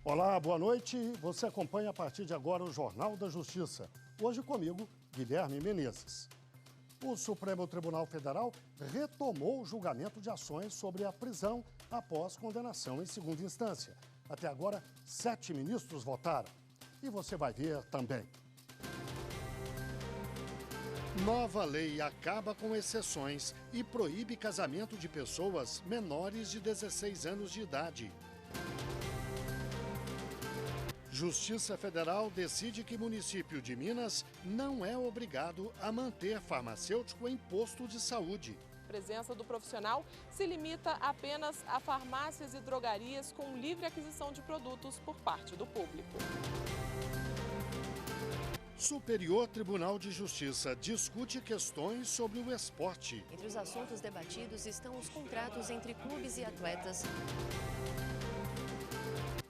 Olá, boa noite. Você acompanha a partir de agora o Jornal da Justiça. Hoje comigo, Guilherme Menezes. O Supremo Tribunal Federal retomou o julgamento de ações sobre a prisão após condenação em segunda instância. Até agora, 7 ministros votaram. E você vai ver também. Nova lei acaba com exceções e proíbe casamento de pessoas menores de 16 anos de idade. Justiça Federal decide que município de Minas não é obrigado a manter farmacêutico em posto de saúde. A presença do profissional se limita apenas a farmácias e drogarias com livre aquisição de produtos por parte do público. Superior Tribunal de Justiça discute questões sobre o esporte. Entre os assuntos debatidos estão os contratos entre clubes e atletas.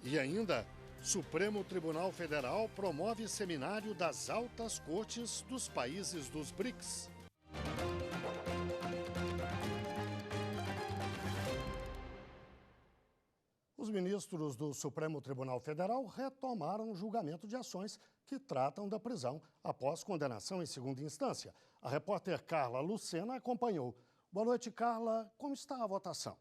E ainda, Supremo Tribunal Federal promove seminário das altas cortes dos países dos BRICS. Os ministros do Supremo Tribunal Federal retomaram o julgamento de ações que tratam da prisão após condenação em segunda instância. A repórter Carla Lucena acompanhou. Boa noite, Carla. Como está a votação?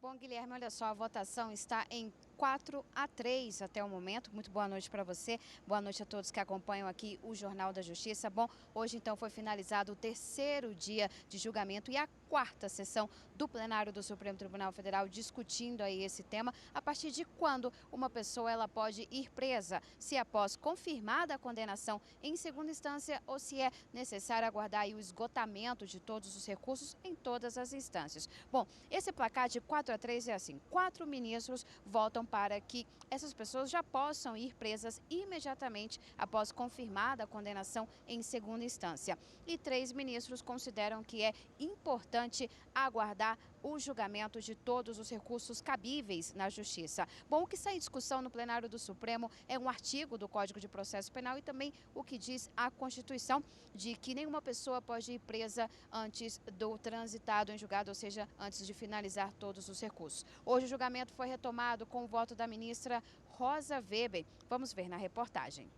Bom, Guilherme, olha só, a votação está em 4-3 até o momento. Muito boa noite para você, boa noite a todos que acompanham aqui o Jornal da Justiça. Bom, hoje então foi finalizado o terceiro dia de julgamento e a quarta sessão do plenário do Supremo Tribunal Federal discutindo aí esse tema, a partir de quando uma pessoa ela pode ir presa, se após confirmada a condenação em segunda instância ou se é necessário aguardar aí o esgotamento de todos os recursos em todas as instâncias. Bom, esse placar de 4-3 é assim, 4 ministros votam para que essas pessoas já possam ir presas imediatamente após confirmada a condenação em segunda instância. E 3 ministros consideram que é importante aguardar o julgamento de todos os recursos cabíveis na Justiça. Bom, o que está em discussão no plenário do Supremo é um artigo do Código de Processo Penal e também o que diz a Constituição de que nenhuma pessoa pode ir presa antes do transitado em julgado, ou seja, antes de finalizar todos os recursos. Hoje o julgamento foi retomado com o voto da ministra Rosa Weber. Vamos ver na reportagem.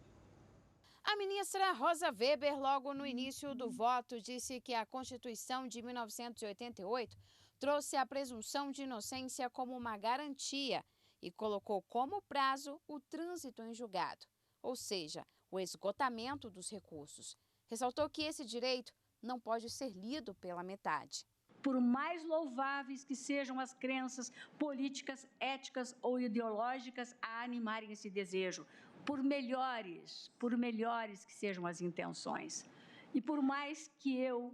A ministra Rosa Weber, logo no início do voto, disse que a Constituição de 1988 trouxe a presunção de inocência como uma garantia e colocou como prazo o trânsito em julgado, ou seja, o esgotamento dos recursos. Ressaltou que esse direito não pode ser lido pela metade. Por mais louváveis que sejam as crenças políticas, éticas ou ideológicas a animarem esse desejo, por melhores que sejam as intenções, e por mais que eu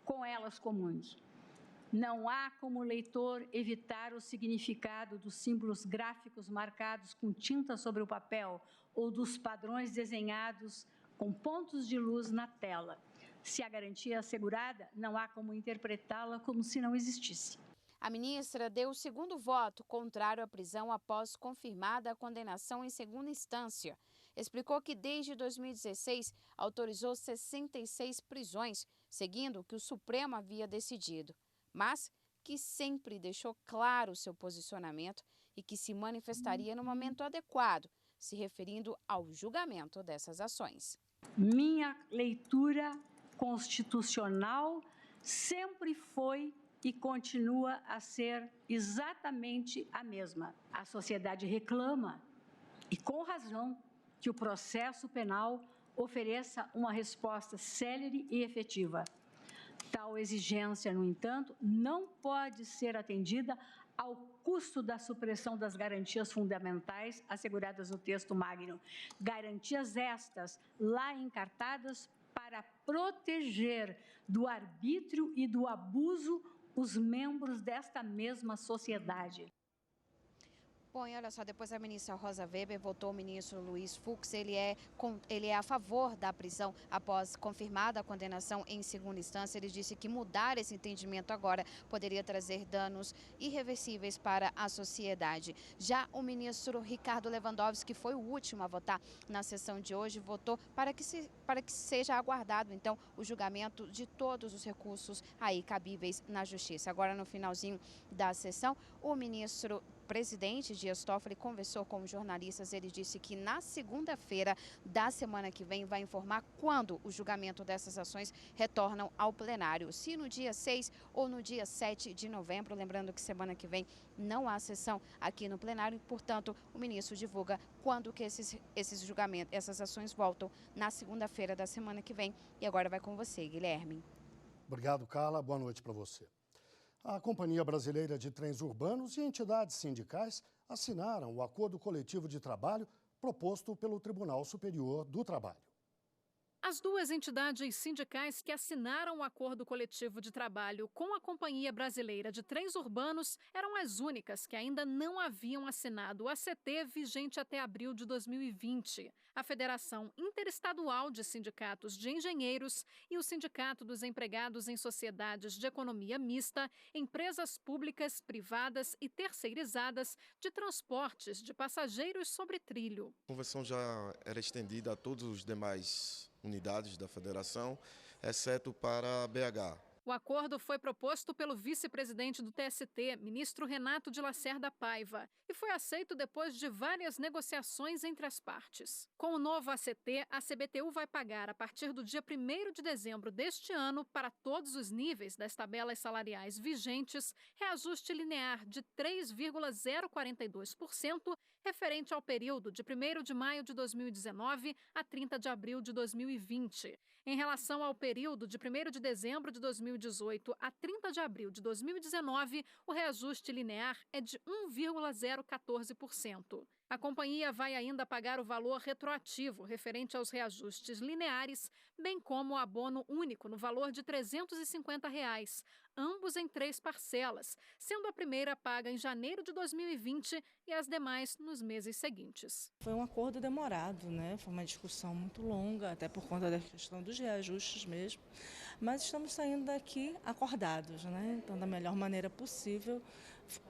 com elas comungue, não há como leitor evitar o significado dos símbolos gráficos marcados com tinta sobre o papel ou dos padrões desenhados com pontos de luz na tela. Se a garantia é assegurada, não há como interpretá-la como se não existisse. A ministra deu o segundo voto contrário à prisão após confirmada a condenação em segunda instância. Explicou que desde 2016 autorizou 66 prisões, seguindo o que o Supremo havia decidido, mas que sempre deixou claro seu posicionamento e que se manifestaria no momento adequado, se referindo ao julgamento dessas ações. Minha leitura constitucional sempre foi e continua a ser exatamente a mesma. A sociedade reclama, e com razão, que o processo penal ofereça uma resposta célere e efetiva. Tal exigência, no entanto, não pode ser atendida ao custo da supressão das garantias fundamentais asseguradas no texto magno. Garantias estas lá encartadas para proteger do arbítrio e do abuso os membros desta mesma sociedade. Bom, e olha só, depois a ministra Rosa Weber votou o ministro Luiz Fux. Ele é a favor da prisão após confirmada a condenação em segunda instância. Ele disse que mudar esse entendimento agora poderia trazer danos irreversíveis para a sociedade. Já o ministro Ricardo Lewandowski, que foi o último a votar na sessão de hoje, votou para que seja aguardado, então, o julgamento de todos os recursos aí cabíveis na Justiça. Agora, no finalzinho da sessão, o ministro presidente Dias Toffoli conversou com os jornalistas. Ele disse que na segunda-feira da semana que vem vai informar quando o julgamento dessas ações retornam ao plenário. Se no dia 6 ou no dia 7 de novembro, lembrando que semana que vem não há sessão aqui no plenário, portanto, o ministro divulga quando que esses julgamentos, essas ações voltam na segunda-feira da semana que vem. E agora vai com você, Guilherme. Obrigado, Carla. Boa noite para você. A Companhia Brasileira de Trens Urbanos e entidades sindicais assinaram o acordo coletivo de trabalho proposto pelo Tribunal Superior do Trabalho. As duas entidades sindicais que assinaram o acordo coletivo de trabalho com a Companhia Brasileira de Trens Urbanos eram as únicas que ainda não haviam assinado o ACT vigente até abril de 2020. A Federação Interestadual de Sindicatos de Engenheiros e o Sindicato dos Empregados em Sociedades de Economia Mista, empresas públicas, privadas e terceirizadas de transportes de passageiros sobre trilho. A convenção já era estendida a todos os demais unidades da federação, exceto para a BH. O acordo foi proposto pelo vice-presidente do TST, ministro Renato de Lacerda Paiva, e foi aceito depois de várias negociações entre as partes. Com o novo ACT, a CBTU vai pagar, a partir do dia 1º de dezembro deste ano, para todos os níveis das tabelas salariais vigentes, reajuste linear de 3,042%, referente ao período de 1º de maio de 2019 a 30 de abril de 2020. Em relação ao período de 1º de dezembro de 2018 a 30 de abril de 2019, o reajuste linear é de 1,014%. A companhia vai ainda pagar o valor retroativo referente aos reajustes lineares, bem como o abono único no valor de R$ 350, ambos em 3 parcelas, sendo a primeira paga em janeiro de 2020 e as demais nos meses seguintes. Foi um acordo demorado, né? Foi uma discussão muito longa, até por conta da questão dos reajustes mesmo, mas estamos saindo daqui acordados, né? Então, da melhor maneira possível,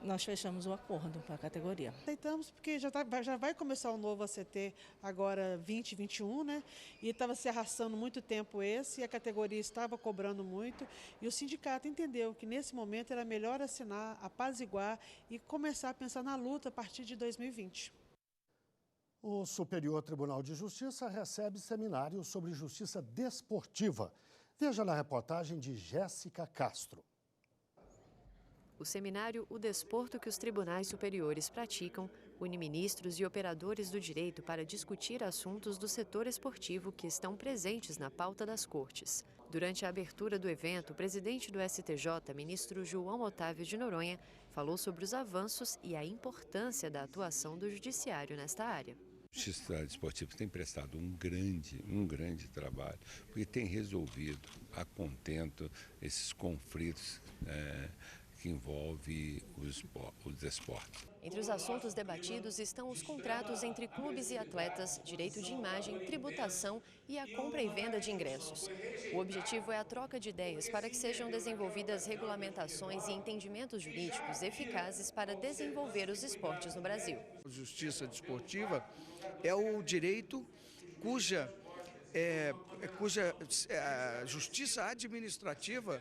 nós fechamos o acordo para a categoria. Aceitamos porque já vai começar o novo ACT agora 2021, né? E estava se arrastando muito tempo esse, e a categoria estava cobrando muito, e o sindicato entendeu que nesse momento era melhor assinar, apaziguar e começar a pensar na luta a partir de 2020. O Superior Tribunal de Justiça recebe seminário sobre justiça desportiva. Veja na reportagem de Jéssica Castro. O seminário O Desporto que os Tribunais Superiores Praticam une ministros e operadores do direito para discutir assuntos do setor esportivo que estão presentes na pauta das cortes. Durante a abertura do evento, o presidente do STJ, ministro João Otávio de Noronha, falou sobre os avanços e a importância da atuação do judiciário nesta área. A justiça desportiva tem prestado um grande trabalho, porque tem resolvido a contento esses conflitos que envolvem os esportes. Entre os assuntos debatidos estão os contratos entre clubes e atletas, direito de imagem, tributação e a compra e venda de ingressos. O objetivo é a troca de ideias para que sejam desenvolvidas regulamentações e entendimentos jurídicos eficazes para desenvolver os esportes no Brasil. A justiça desportiva é o direito cuja justiça administrativa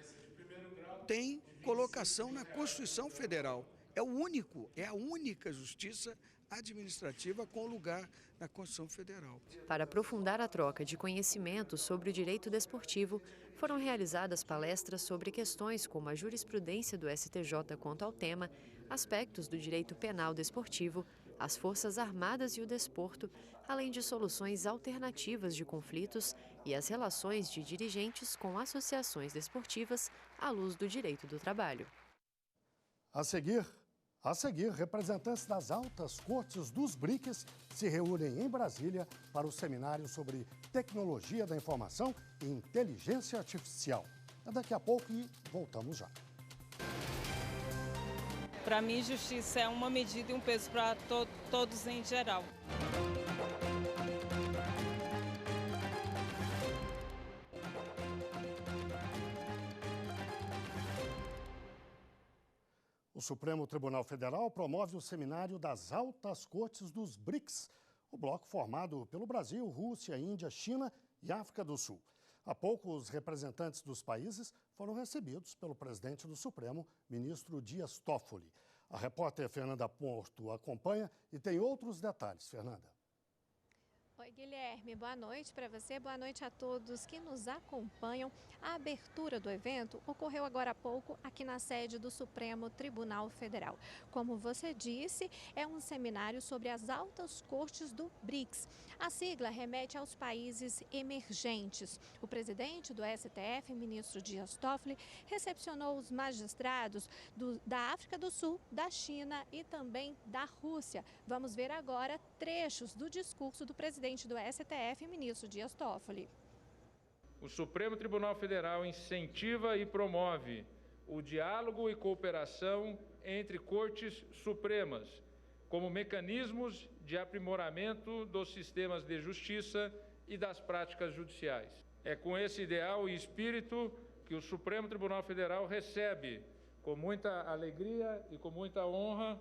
tem colocação na Constituição Federal. É a única justiça administrativa com lugar na Constituição Federal. Para aprofundar a troca de conhecimentos sobre o direito desportivo, foram realizadas palestras sobre questões como a jurisprudência do STJ quanto ao tema, aspectos do direito penal desportivo, as Forças Armadas e o desporto, além de soluções alternativas de conflitos e as relações de dirigentes com associações desportivas à luz do direito do trabalho. A seguir, representantes das altas cortes dos BRICS se reúnem em Brasília para o seminário sobre tecnologia da informação e inteligência artificial. É daqui a pouco e voltamos já. Para mim, justiça é uma medida e um peso para todos em geral. O Supremo Tribunal Federal promove o seminário das altas cortes dos BRICS, o bloco formado pelo Brasil, Rússia, Índia, China e África do Sul. Há pouco, os representantes dos países foram recebidos pelo presidente do Supremo, ministro Dias Toffoli. A repórter Fernanda Porto acompanha e tem outros detalhes. Fernanda. Oi, Guilherme, boa noite para você, boa noite a todos que nos acompanham. A abertura do evento ocorreu agora há pouco aqui na sede do Supremo Tribunal Federal. Como você disse, é um seminário sobre as altas cortes do BRICS. A sigla remete aos países emergentes. O presidente do STF, ministro Dias Toffoli, recepcionou os magistrados da África do Sul, da China e também da Rússia. Vamos ver agora trechos do discurso do presidente do STF, ministro Dias Toffoli. O Supremo Tribunal Federal incentiva e promove o diálogo e cooperação entre cortes supremas, como mecanismos de aprimoramento dos sistemas de justiça e das práticas judiciais. É com esse ideal e espírito que o Supremo Tribunal Federal recebe, com muita alegria e com muita honra,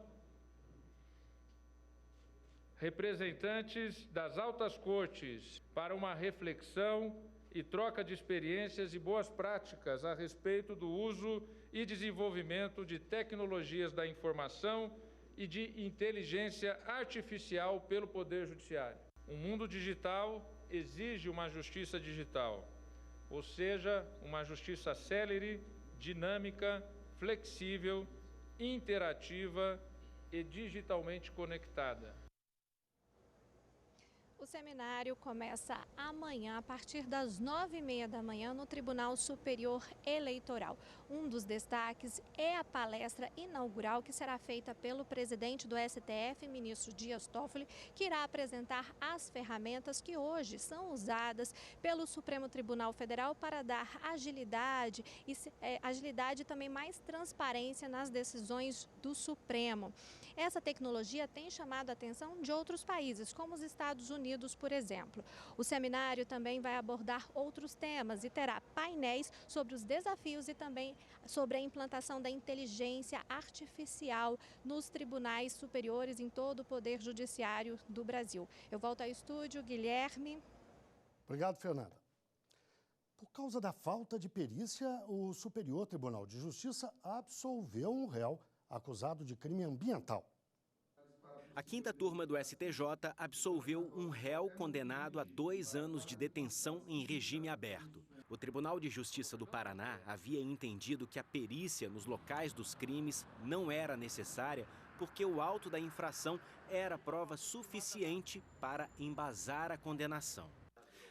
representantes das altas cortes para uma reflexão e troca de experiências e boas práticas a respeito do uso e desenvolvimento de tecnologias da informação e de inteligência artificial pelo Poder Judiciário. Um mundo digital exige uma justiça digital, ou seja, uma justiça célere, dinâmica, flexível, interativa e digitalmente conectada. O seminário começa amanhã, a partir das 9h30 da manhã, no Tribunal Superior Eleitoral. Um dos destaques é a palestra inaugural que será feita pelo presidente do STF, ministro Dias Toffoli, que irá apresentar as ferramentas que hoje são usadas pelo Supremo Tribunal Federal para dar agilidade e também mais transparência nas decisões do Supremo. Essa tecnologia tem chamado a atenção de outros países, como os Estados Unidos, por exemplo. O seminário também vai abordar outros temas e terá painéis sobre os desafios e também sobre a implantação da inteligência artificial nos tribunais superiores em todo o Poder Judiciário do Brasil. Eu volto ao estúdio, Guilherme. Obrigado, Fernanda. Por causa da falta de perícia, o Superior Tribunal de Justiça absolveu um réu acusado de crime ambiental. A quinta turma do STJ absolveu um réu condenado a 2 anos de detenção em regime aberto. O Tribunal de Justiça do Paraná havia entendido que a perícia nos locais dos crimes não era necessária porque o auto da infração era prova suficiente para embasar a condenação.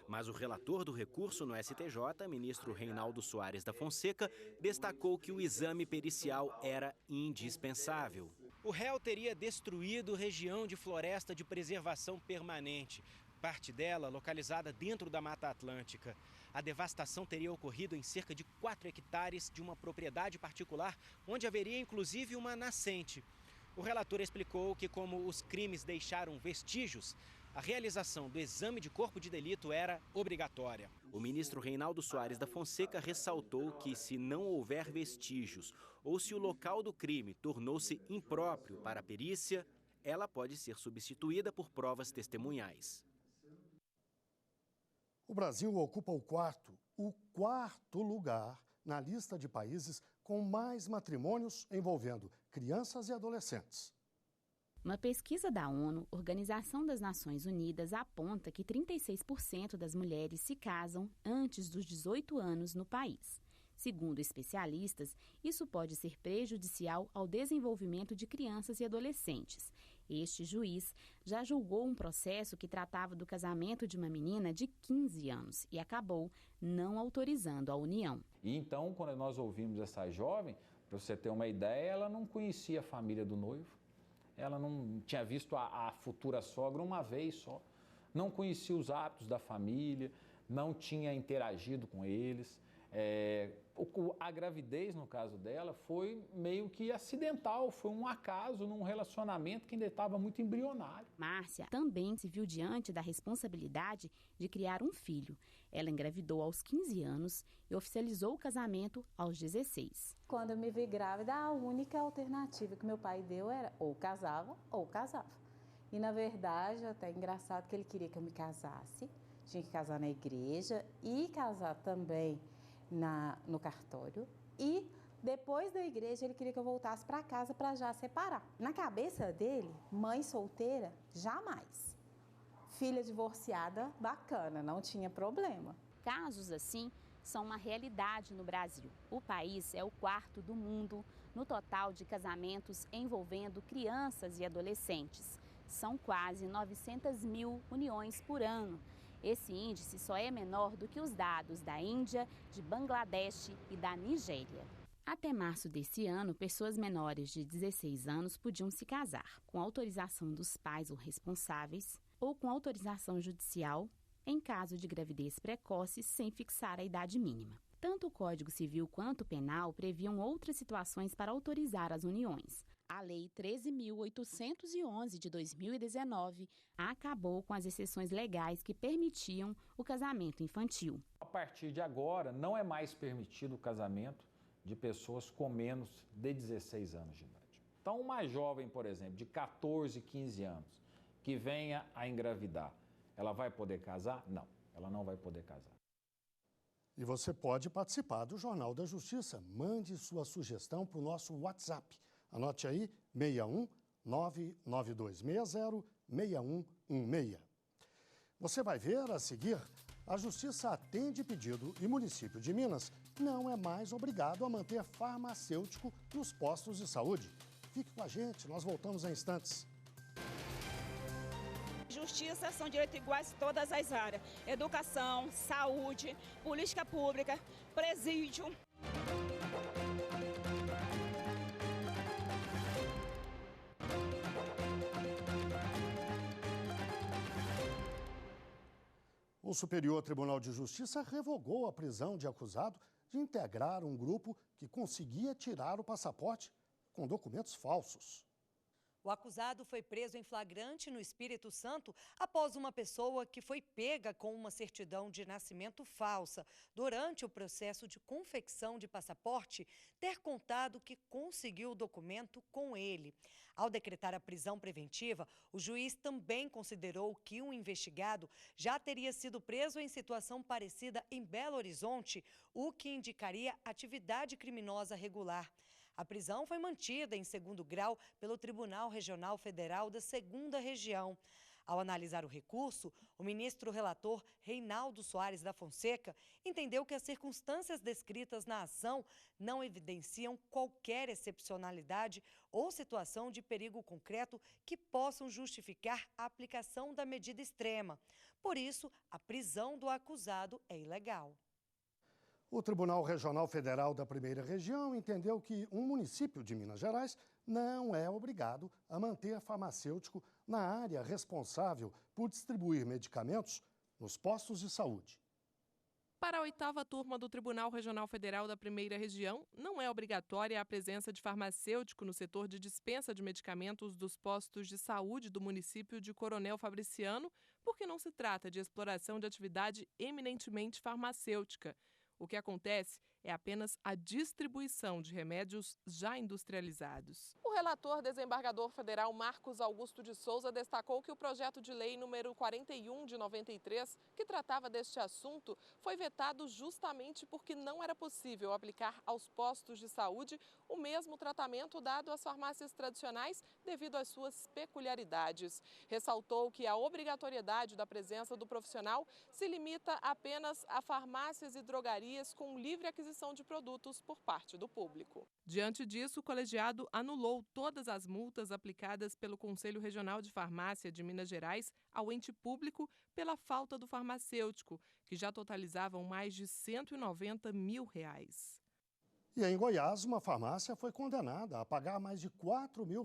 Mas o relator do recurso no STJ, ministro Reinaldo Soares da Fonseca, destacou que o exame pericial era indispensável. O réu teria destruído região de floresta de preservação permanente, parte dela localizada dentro da Mata Atlântica. A devastação teria ocorrido em cerca de 4 hectares de uma propriedade particular, onde haveria inclusive uma nascente. O relator explicou que, como os crimes deixaram vestígios, a realização do exame de corpo de delito era obrigatória. O ministro Reinaldo Soares da Fonseca ressaltou que, se não houver vestígios ou se o local do crime tornou-se impróprio para a perícia, ela pode ser substituída por provas testemunhais. O Brasil ocupa o quarto lugar na lista de países com mais matrimônios envolvendo crianças e adolescentes. Uma pesquisa da ONU, Organização das Nações Unidas, aponta que 36% das mulheres se casam antes dos 18 anos no país. Segundo especialistas, isso pode ser prejudicial ao desenvolvimento de crianças e adolescentes. Este juiz já julgou um processo que tratava do casamento de uma menina de 15 anos e acabou não autorizando a união. E então, quando nós ouvimos essa jovem, para você ter uma ideia, ela não conhecia a família do noivo. Ela não tinha visto a futura sogra uma vez só, não conhecia os hábitos da família, não tinha interagido com eles. A gravidez, no caso dela, foi meio que acidental, foi um acaso num relacionamento que ainda estava muito embrionário. Márcia também se viu diante da responsabilidade de criar um filho. Ela engravidou aos 15 anos e oficializou o casamento aos 16. Quando eu me vi grávida, a única alternativa que meu pai deu era ou casava ou casava. E, na verdade, até engraçado que ele queria que eu me casasse, tinha que casar na igreja e casar também no cartório e Depois da igreja, ele queria que eu voltasse para casa para já separar. Na cabeça dele, mãe solteira, jamais. Filha divorciada, bacana, não tinha problema. Casos assim são uma realidade no Brasil. O país é o 4º do mundo no total de casamentos envolvendo crianças e adolescentes. São quase 900 mil uniões por ano. Esse índice só é menor do que os dados da Índia, de Bangladesh e da Nigéria. Até março desse ano, pessoas menores de 16 anos podiam se casar, com autorização dos pais ou responsáveis, ou com autorização judicial, em caso de gravidez precoce, sem fixar a idade mínima. Tanto o Código Civil quanto o Penal previam outras situações para autorizar as uniões. A Lei 13.811 de 2019 acabou com as exceções legais que permitiam o casamento infantil. A partir de agora, não é mais permitido o casamento de pessoas com menos de 16 anos de idade. Então, uma jovem, por exemplo, de 14, 15 anos, que venha a engravidar, ela vai poder casar? Não, ela não vai poder casar. E você pode participar do Jornal da Justiça. Mande sua sugestão para o nosso WhatsApp. Anote aí, 61 99260 6116. Você vai ver a seguir, a Justiça atende pedido e município de Minas não é mais obrigado a manter farmacêutico nos postos de saúde. Fique com a gente, nós voltamos em instantes. Justiça são direitos iguais em todas as áreas. Educação, saúde, política pública, presídio. O Superior Tribunal de Justiça revogou a prisão de acusado de integrar um grupo que conseguia tirar o passaporte com documentos falsos. O acusado foi preso em flagrante no Espírito Santo após uma pessoa que foi pega com uma certidão de nascimento falsa durante o processo de confecção de passaporte ter contado que conseguiu o documento com ele. Ao decretar a prisão preventiva, o juiz também considerou que o investigado já teria sido preso em situação parecida em Belo Horizonte, o que indicaria atividade criminosa regular. A prisão foi mantida em segundo grau pelo Tribunal Regional Federal da 2ª Região. Ao analisar o recurso, o ministro relator Reinaldo Soares da Fonseca entendeu que as circunstâncias descritas na ação não evidenciam qualquer excepcionalidade ou situação de perigo concreto que possam justificar a aplicação da medida extrema. Por isso, a prisão do acusado é ilegal. O Tribunal Regional Federal da 1ª Região entendeu que um município de Minas Gerais não é obrigado a manter farmacêutico na área responsável por distribuir medicamentos nos postos de saúde. Para a 8ª turma do Tribunal Regional Federal da 1ª Região, não é obrigatória a presença de farmacêutico no setor de dispensa de medicamentos dos postos de saúde do município de Coronel Fabriciano, porque não se trata de exploração de atividade eminentemente farmacêutica. O que acontece é apenas a distribuição de remédios já industrializados. O relator desembargador federal Marcos Augusto de Souza destacou que o projeto de lei número 41 de 93, que tratava deste assunto, foi vetado justamente porque não era possível aplicar aos postos de saúde o mesmo tratamento dado às farmácias tradicionais devido às suas peculiaridades. Ressaltou que a obrigatoriedade da presença do profissional se limita apenas a farmácias e drogarias com livre aquisição de produtos por parte do público. Diante disso, o colegiado anulou todas as multas aplicadas pelo Conselho Regional de Farmácia de Minas Gerais ao ente público pela falta do farmacêutico, que já totalizavam mais de R$190 mil. E em Goiás, uma farmácia foi condenada a pagar mais de R$4 mil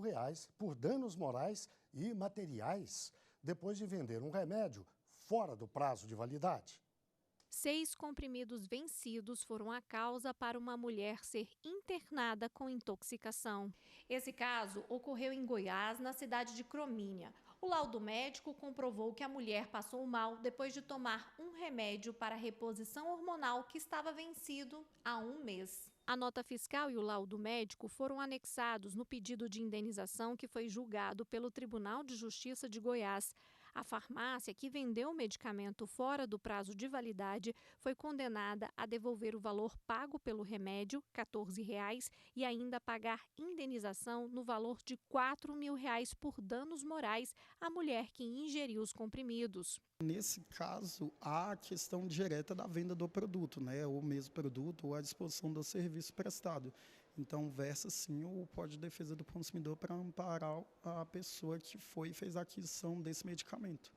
por danos morais e materiais, depois de vender um remédio fora do prazo de validade. 6 comprimidos vencidos foram a causa para uma mulher ser internada com intoxicação. Esse caso ocorreu em Goiás, na cidade de Cromínia. O laudo médico comprovou que a mulher passou mal depois de tomar um remédio para reposição hormonal que estava vencido há 1 mês. A nota fiscal e o laudo médico foram anexados no pedido de indenização que foi julgado pelo Tribunal de Justiça de Goiás. A farmácia que vendeu o medicamento fora do prazo de validade foi condenada a devolver o valor pago pelo remédio, R$ 14,00, e ainda pagar indenização no valor de R$ 4.000 por danos morais à mulher que ingeriu os comprimidos. Nesse caso, há a questão direta da venda do produto, né? O mesmo produto ou a disposição do serviço prestado. Então, versa sim o Código de Defesa do Consumidor para amparar a pessoa que foi e fez a aquisição desse medicamento.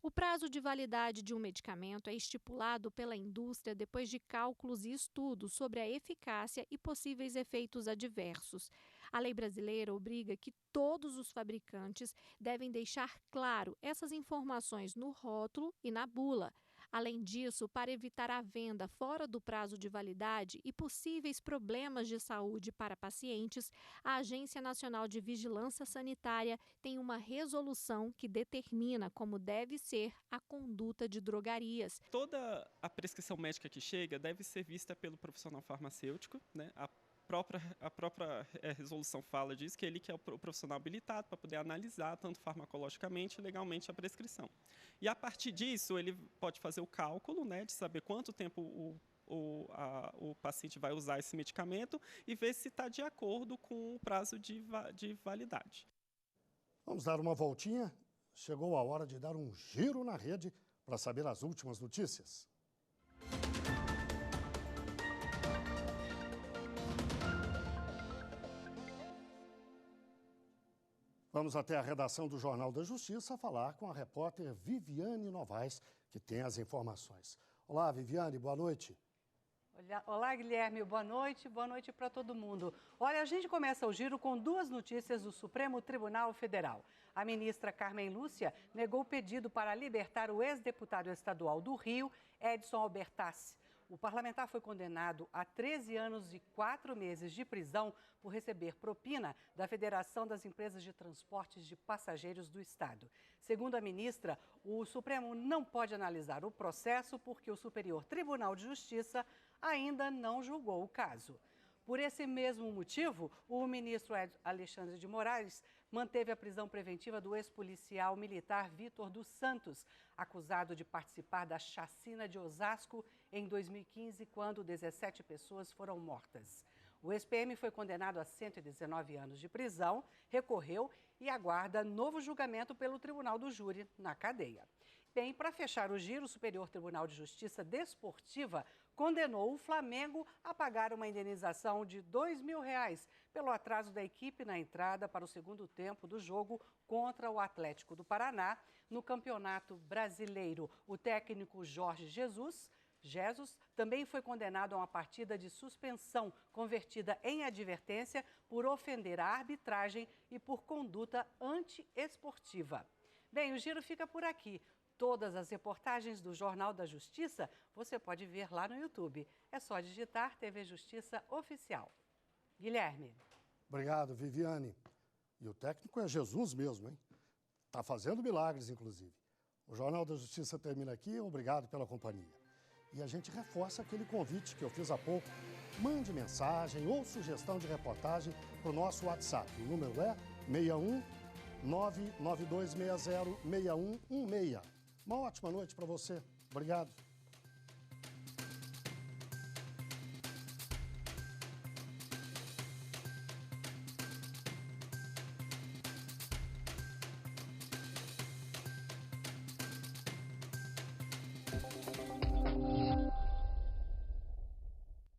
O prazo de validade de um medicamento é estipulado pela indústria depois de cálculos e estudos sobre a eficácia e possíveis efeitos adversos. A lei brasileira obriga que todos os fabricantes devem deixar claro essas informações no rótulo e na bula. Além disso, para evitar a venda fora do prazo de validade e possíveis problemas de saúde para pacientes, a Agência Nacional de Vigilância Sanitária tem uma resolução que determina como deve ser a conduta de drogarias. Toda a prescrição médica que chega deve ser vista pelo profissional farmacêutico, né? A própria resolução fala disso, que ele que é o profissional habilitado para poder analisar, tanto farmacologicamente e legalmente, a prescrição. E a partir disso, ele pode fazer o cálculo, né, de saber quanto tempo o paciente vai usar esse medicamento e ver se está de acordo com o prazo de validade. Vamos dar uma voltinha? Chegou a hora de dar um giro na rede para saber as últimas notícias. Vamos até a redação do Jornal da Justiça falar com a repórter Viviane Novaes, que tem as informações. Olá, Viviane, boa noite. Olá, Guilherme, boa noite para todo mundo. Olha, a gente começa o giro com duas notícias do Supremo Tribunal Federal. A ministra Carmen Lúcia negou o pedido para libertar o ex-deputado estadual do Rio, Edson Albertassi. O parlamentar foi condenado a 13 anos e 4 meses de prisão por receber propina da Federação das Empresas de Transportes de Passageiros do Estado. Segundo a ministra, o Supremo não pode analisar o processo porque o Superior Tribunal de Justiça ainda não julgou o caso. Por esse mesmo motivo, o ministro Alexandre de Moraes manteve a prisão preventiva do ex-policial militar Vitor dos Santos, acusado de participar da chacina de Osasco em 2015, quando 17 pessoas foram mortas. O ex-PM foi condenado a 119 anos de prisão, recorreu e aguarda novo julgamento pelo Tribunal do Júri na cadeia. Bem, para fechar o giro, o Superior Tribunal de Justiça Desportiva condenou o Flamengo a pagar uma indenização de R$ 2.000 pelo atraso da equipe na entrada para o segundo tempo do jogo contra o Atlético do Paraná no Campeonato Brasileiro. O técnico Jorge Jesus também foi condenado a uma partida de suspensão convertida em advertência por ofender a arbitragem e por conduta antiesportiva. Bem, o giro fica por aqui. Todas as reportagens do Jornal da Justiça você pode ver lá no YouTube. É só digitar TV Justiça Oficial. Guilherme. Obrigado, Viviane. E o técnico é Jesus mesmo, hein? Está fazendo milagres, inclusive. O Jornal da Justiça termina aqui. Obrigado pela companhia. E a gente reforça aquele convite que eu fiz há pouco. Mande mensagem ou sugestão de reportagem para o nosso WhatsApp. O número é 61 992606116. Uma ótima noite para você. Obrigado.